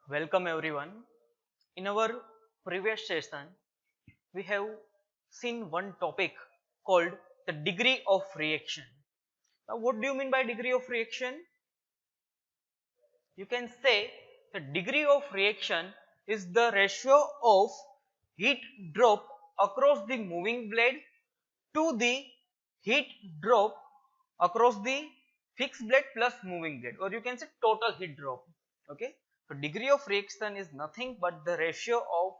Welcome everyone. In our previous session, we have seen one topic called the degree of reaction. Now, what do you mean by degree of reaction? You can say the degree of reaction is the ratio of heat drop across the moving blade to the heat drop across the fixed blade plus moving blade, or you can say total heat drop. Okay, so degree of reaction is nothing but the ratio of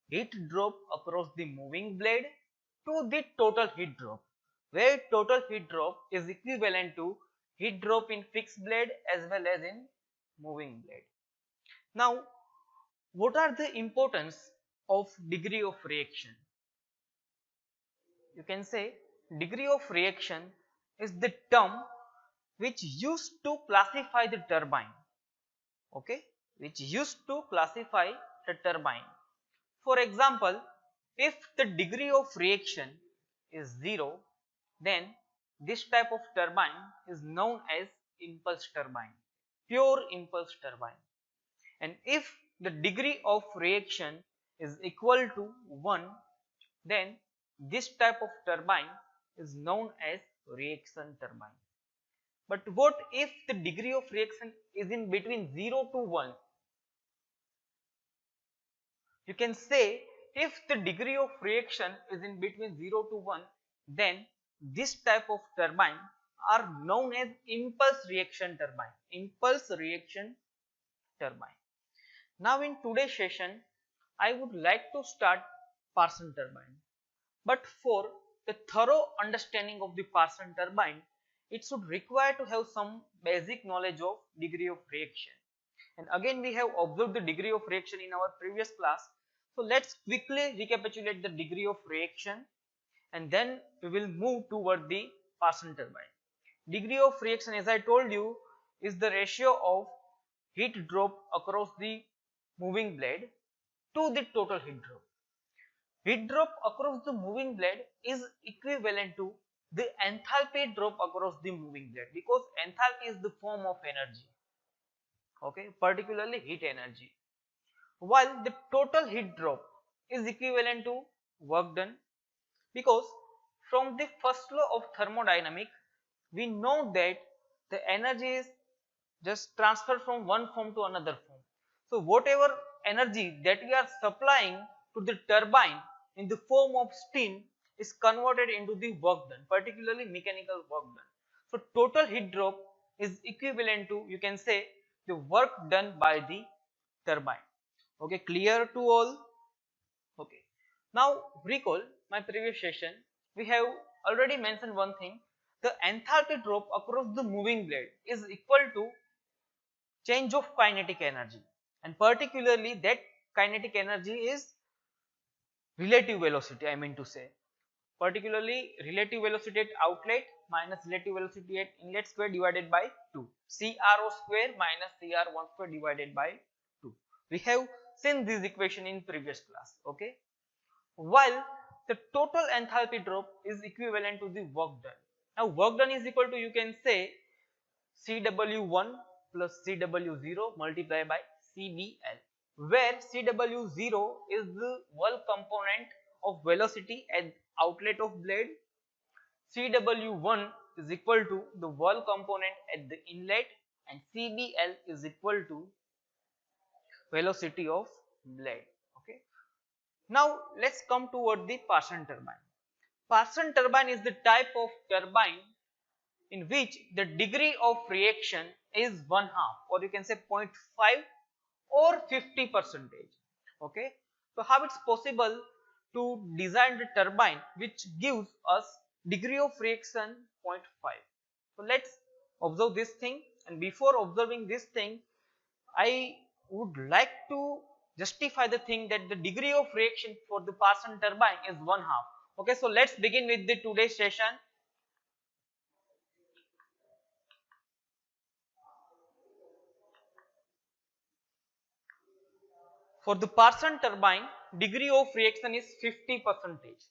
heat drop across the moving blade to the total heat drop, where total heat drop is equivalent to heat drop in fixed blade as well as in moving blade. Now, what are the importance of degree of reaction? You can say degree of reaction is the term which used to classify the turbine, okay, which used to classify the turbine. For example, if the degree of reaction is 0, then this type of turbine is known as impulse turbine, pure impulse turbine. And if the degree of reaction is equal to 1, then this type of turbine is known as reaction turbine. But what if the degree of reaction is in between 0 to 1? You can say if the degree of reaction is in between 0 to 1, then this type of turbine are known as impulse reaction turbine. Impulse reaction turbine. Now in today's session, I would like to start Parsons turbine. But for the thorough understanding of the Parsons turbine, it should require to have some basic knowledge of degree of reaction. And again we have observed the degree of reaction in our previous class. So let's quickly recapitulate the degree of reaction and then we will move toward the Parsons turbine. Degree of reaction, as I told you, is the ratio of heat drop across the moving blade to the total heat drop. Heat drop across the moving blade is equivalent to the enthalpy drop across the moving blade, because enthalpy is the form of energy, okay, particularly heat energy, while the total heat drop is equivalent to work done, because from the first law of thermodynamics we know that the energy is just transferred from one form to another form. So whatever energy that we are supplying to the turbine in the form of steam is converted into the work done, particularly mechanical work done. So total heat drop is equivalent to, you can say, the work done by the turbine. Okay, clear to all? Okay. Now recall my previous session, we have already mentioned one thing. The enthalpy drop across the moving blade is equal to change of kinetic energy, and particularly that kinetic energy is relative velocity, I mean to say, particularly relative velocity at outlet minus relative velocity at inlet square divided by 2, CRO square minus CR1 square divided by 2. We have seen this equation in previous class, okay, while the total enthalpy drop is equivalent to the work done. Now work done is equal to, you can say, CW1 plus CW0 multiplied by CBL, where CW0 is the work component of velocity at outlet of blade, CW1 is equal to the work component at the inlet, and CBL is equal to velocity of blade. Okay. Now let's come toward the Parsons turbine. Parsons turbine is the type of turbine in which the degree of reaction is 1/2, or you can say 0.5 or 50%. Okay, so how it's possible to design the turbine which gives us degree of reaction 0.5? So let's observe this thing, and before observing this thing I would like to justify the thing that the degree of reaction for the Parsons turbine is 1/2. Okay, so let's begin with the today's session. For the Parsons turbine, degree of reaction is 50%.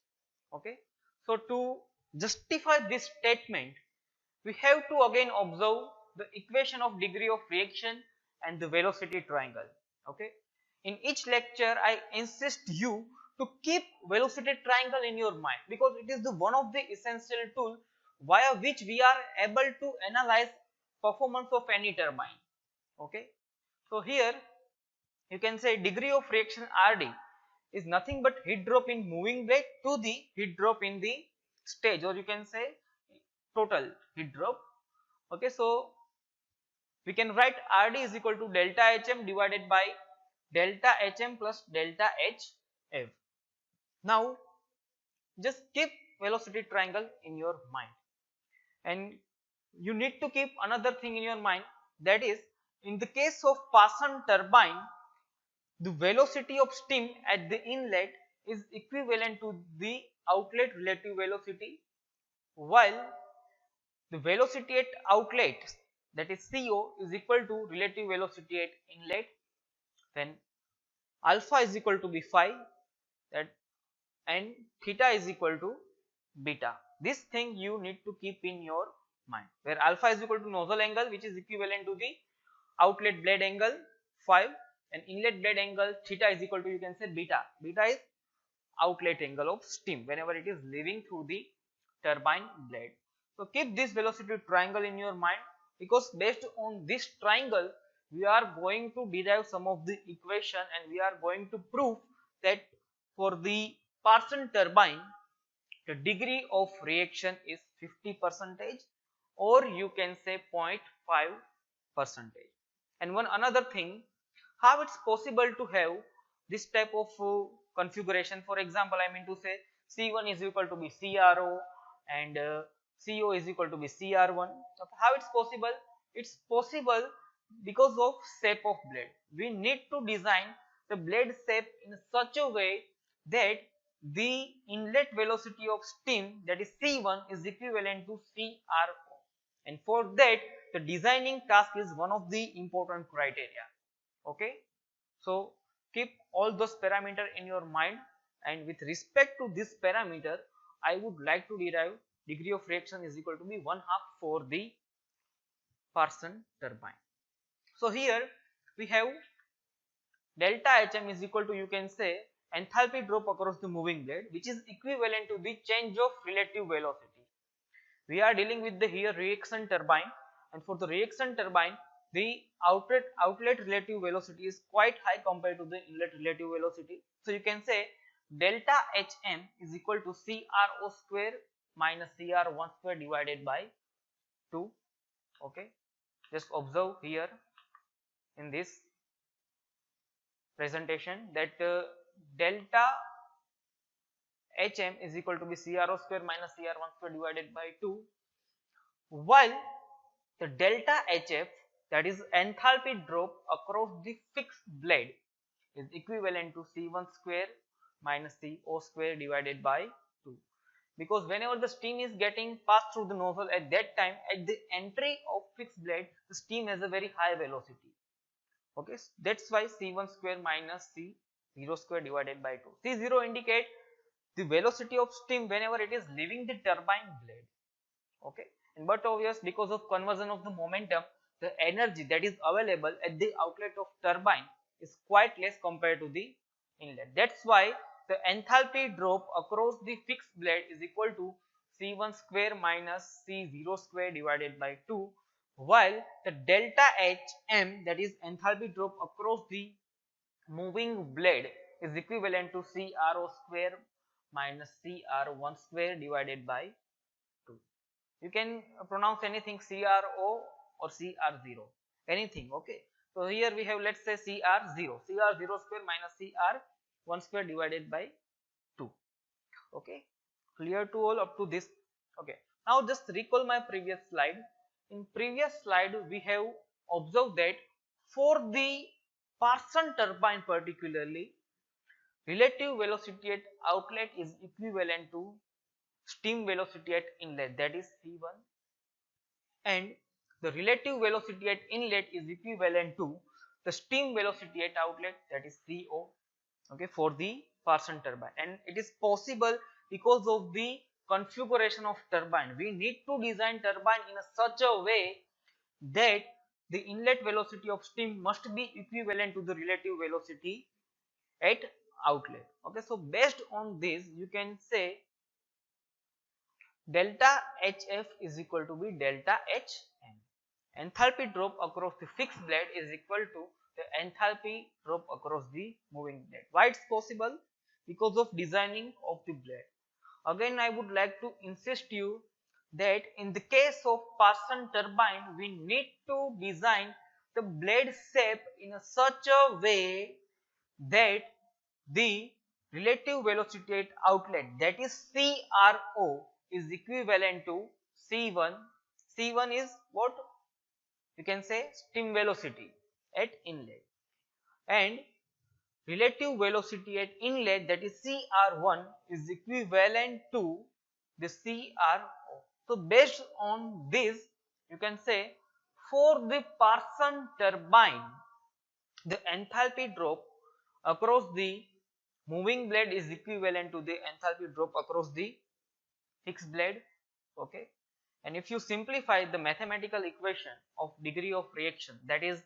Okay, so to justify this statement, we have to again observe the equation of degree of reaction and the velocity triangle. Okay, in each lecture I insist you to keep velocity triangle in your mind, because it is the one of the essential tool via which we are able to analyze performance of any turbine. Okay, so here you can say degree of reaction RD is nothing but heat drop in moving blade to the heat drop in the stage, or you can say total heat drop. Okay, so we can write RD is equal to delta Hm divided by delta Hm plus delta Hf. Now just keep velocity triangle in your mind, and you need to keep another thing in your mind, that is, in the case of Paschen turbine, the velocity of steam at the inlet is equivalent to the outlet relative velocity, while the velocity at outlet, that is CO, is equal to relative velocity at inlet. Then alpha is equal to be phi, that, and theta is equal to beta. This thing you need to keep in your mind, where alpha is equal to nozzle angle, which is equivalent to the outlet blade angle phi, and inlet blade angle theta is equal to, you can say, beta. Beta is outlet angle of steam whenever it is leaving through the turbine blade. So keep this velocity triangle in your mind, because based on this triangle we are going to derive some of the equation, and we are going to prove that for the Paschen turbine the degree of reaction is 50%, or you can say 0.5%. And one another thing, how it's possible to have this type of configuration. For example, I mean to say C1 is equal to be CRO and CO is equal to be CR1. So how it's possible? It's possible because of shape of blade. We need to design the blade shape in such a way that the inlet velocity of steam, that is C1, is equivalent to CRO, and for that the designing task is one of the important criteria. Okay, so keep all those parameter in your mind, and with respect to this parameter I would like to derive degree of reaction is equal to be 1/2 for the Paschen turbine. So here we have delta Hm is equal to, you can say, enthalpy drop across the moving blade, which is equivalent to the change of relative velocity. We are dealing with the here reaction turbine, and for the reaction turbine the outlet relative velocity is quite high compared to the inlet relative velocity. So you can say delta Hm is equal to CRO square minus CR1 square divided by 2. Okay, just observe here in this presentation that delta Hm is equal to be CRO square minus CR1 square divided by 2, while the delta Hf, that is enthalpy drop across the fixed blade, is equivalent to C1 square minus CO square divided by 2, because whenever the steam is getting passed through the nozzle, at that time at the entry of fixed blade the steam has a very high velocity. Okay, that's why C1 square minus C0 square divided by 2. C0 indicate the velocity of steam whenever it is leaving the turbine blade. Okay, and but obvious, because of conversion of the momentum, the energy that is available at the outlet of turbine is quite less compared to the inlet. That's why the enthalpy drop across the fixed blade is equal to C1 square minus C0 square divided by 2, while the delta Hm, that is enthalpy drop across the moving blade, is equivalent to CRO square minus CR1 square divided by 2. You can pronounce anything CRO or CR0, anything. Okay, so here we have, let's say, CR0 square minus CR1 square divided by 2. Okay, clear to all up to this? Okay, now just recall my previous slide. In previous slide we have observed that for the Paschen turbine particularly, relative velocity at outlet is equivalent to steam velocity at inlet, that is C1, and the relative velocity at inlet is equivalent to the steam velocity at outlet, that is CO. Okay, for the Paschen turbine, and it is possible because of the configuration of turbine. We need to design turbine in a such a way that the inlet velocity of steam must be equivalent to the relative velocity at outlet. Okay, so based on this you can say delta HF is equal to be delta HM. Enthalpy drop across the fixed blade is equal to the enthalpy drop across the moving blade. Why it's possible? Because of designing of the blade. Again I would like to insist you that in the case of Parsons turbine we need to design the blade shape in a such a way that the relative velocity at outlet, that is CRO, is equivalent to C1. C1 is what? You can say steam velocity at inlet, and relative velocity at inlet, that is CR1, is equivalent to the CRO. So based on this you can say for the Parsons turbine the enthalpy drop across the moving blade is equivalent to the enthalpy drop across the fixed blade. Okay, and if you simplify the mathematical equation of degree of reaction, that is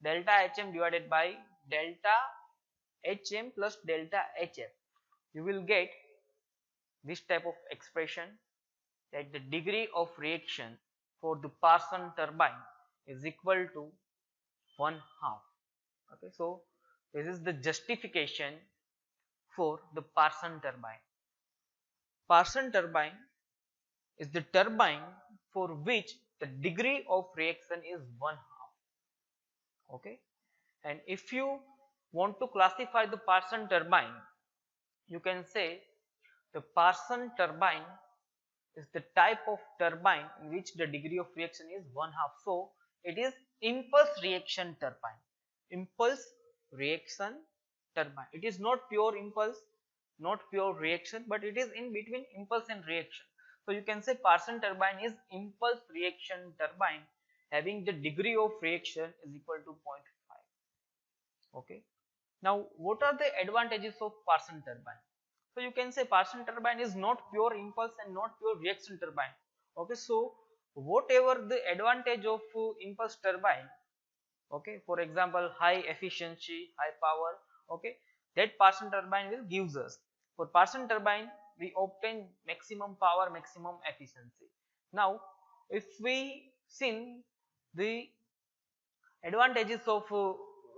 delta Hm divided by delta Hm plus delta Hf, you will get this type of expression, that the degree of reaction for the Parsons turbine is equal to 1/2. Okay, so this is the justification for the Parsons turbine. Parsons turbine is the turbine for which the degree of reaction is 1/2. Okay, and if you want to classify the Parsons turbine, you can say the Parsons turbine is the type of turbine in which the degree of reaction is 1/2. So it is impulse reaction turbine. Impulse reaction turbine. It is not pure impulse, not pure reaction, but it is in between impulse and reaction. So you can say Parsons turbine is impulse reaction turbine having the degree of reaction is equal to 0.5. Okay. Now what are the advantages of Parsons turbine? So you can say Parsons turbine is not pure impulse and not pure reaction turbine. Okay, so whatever the advantage of impulse turbine, okay, for example high efficiency, high power, okay, that Parsons turbine will gives us. For Parsons turbine we obtain maximum power, maximum efficiency. Now if we see the advantages of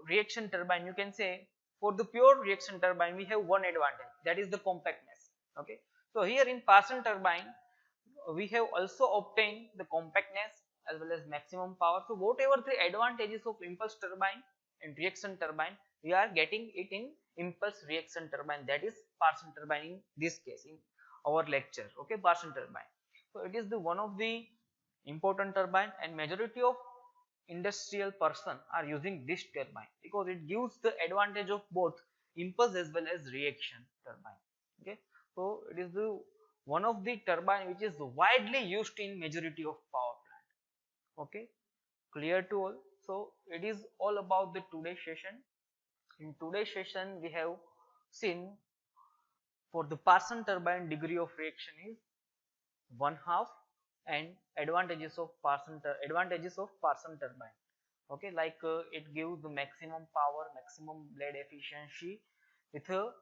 reaction turbine, you can say for the pure reaction turbine we have one advantage, that is the compactness. Okay, so here in Parsons turbine we have also obtained the compactness as well as maximum power. So whatever the advantages of impulse turbine and reaction turbine, we are getting it in impulse reaction turbine, that is Parsons turbine in this case in our lecture. Okay, Parsons turbine. So it is the one of the important turbine, and majority of industrial person are using this turbine because it gives the advantage of both impulse as well as reaction turbine. Okay, so it is the one of the turbine which is widely used in majority of power plant. Okay, clear to all? So it is all about the today's session. In today's session we have seen for the Parsons turbine degree of reaction is 1/2 and advantages of Parsons turbine. Okay, like it gives the maximum power, maximum blade efficiency with a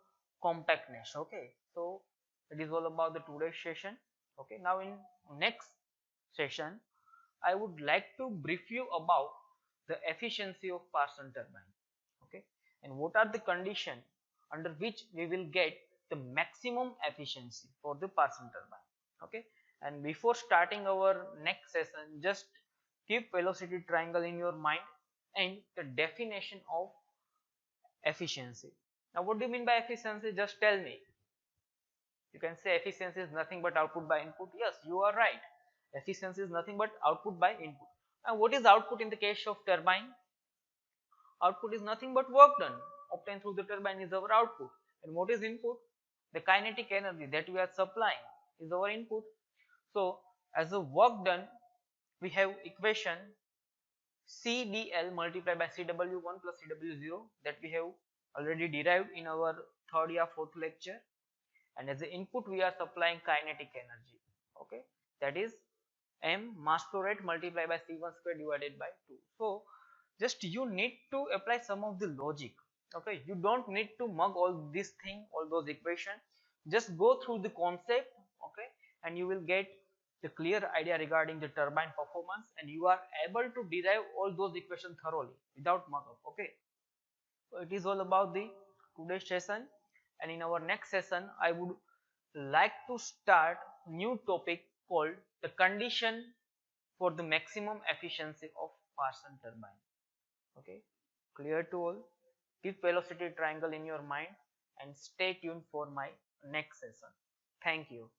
compactness. Okay, so it is all about the today's session. Okay, now in next session I would like to brief you about the efficiency of Parsons turbine. Okay, and what are the conditions under which we will get the maximum efficiency for the Parsons turbine. Okay, and before starting our next session, just keep velocity triangle in your mind and the definition of efficiency. Now what do you mean by efficiency? Just tell me. You can say efficiency is nothing but output by input. Yes, you are right. Efficiency is nothing but output by input. And what is output in the case of turbine? Output is nothing but work done obtained through the turbine is our output. And what is input? The kinetic energy that we are supplying is our input. So as a work done, we have equation CDL multiplied by CW1 plus CW0 that we have already derived in our third or fourth lecture. And as the input we are supplying kinetic energy. Okay, that is m mass flow rate multiplied by C1 square divided by 2. So just you need to apply some of the logic. Okay, you don't need to mug all this thing, all those equation. Just go through the concept, okay, and you will get the clear idea regarding the turbine performance, and you are able to derive all those equations thoroughly without mug up. Okay, so it is all about the today's session, and in our next session I would like to start new topic called the condition for the maximum efficiency of Parsons turbine. Okay, clear to all? Keep velocity triangle in your mind and stay tuned for my next session. Thank you.